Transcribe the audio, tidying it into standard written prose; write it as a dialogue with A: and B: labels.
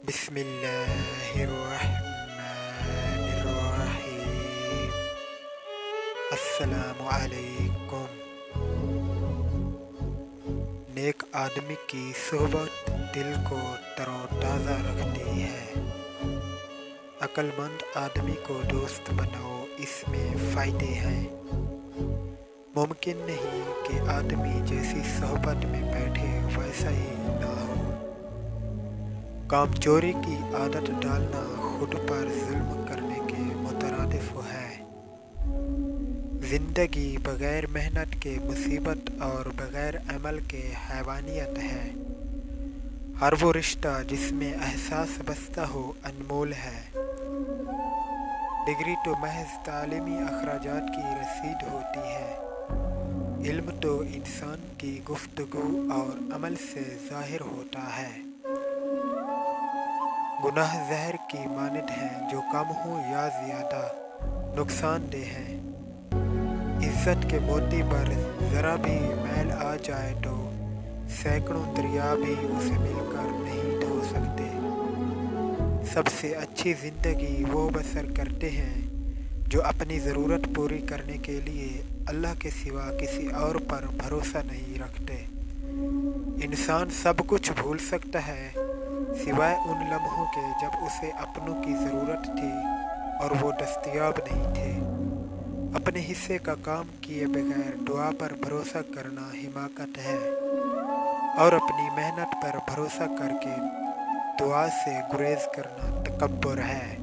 A: بسم اللہ الرحمن الرحیم۔ السلام علیکم۔ نیک آدمی کی صحبت دل کو تر و تازہ رکھتی ہے۔ عقل مند آدمی کو دوست بناؤ، اس میں فائدے ہیں۔ ممکن نہیں کہ آدمی جیسی صحبت میں بیٹھے ویسا ہی نہ ہو۔ کام چوری کی عادت ڈالنا خود پر ظلم کرنے کے مترادف ہے۔ زندگی بغیر محنت کے مصیبت اور بغیر عمل کے حیوانیت ہے۔ ہر وہ رشتہ جس میں احساس بستہ ہو انمول ہے۔ ڈگری تو محض تعلیمی اخراجات کی رسید ہوتی ہے۔ علم تو انسان کی گفتگو اور عمل سے ظاہر ہوتا ہے۔ گناہ زہر کی مانند ہیں، جو کم ہوں یا زیادہ نقصان دہ ہیں۔ عزت کے موتی پر ذرا بھی میل آ جائے تو سینکڑوں دریا بھی اسے مل کر نہیں دھو سکتے۔ سب سے اچھی زندگی وہ بسر کرتے ہیں جو اپنی ضرورت پوری کرنے کے لیے اللہ کے سوا کسی اور پر بھروسہ نہیں رکھتے۔ انسان سب کچھ بھول سکتا ہے سوائے ان لمحوں کے جب اسے اپنوں کی ضرورت تھی اور وہ دستیاب نہیں تھے۔ اپنے حصے کا کام کیے بغیر دعا پر بھروسہ کرنا حماقت ہے، اور اپنی محنت پر بھروسہ کر کے دعا سے گریز کرنا تکبر ہے۔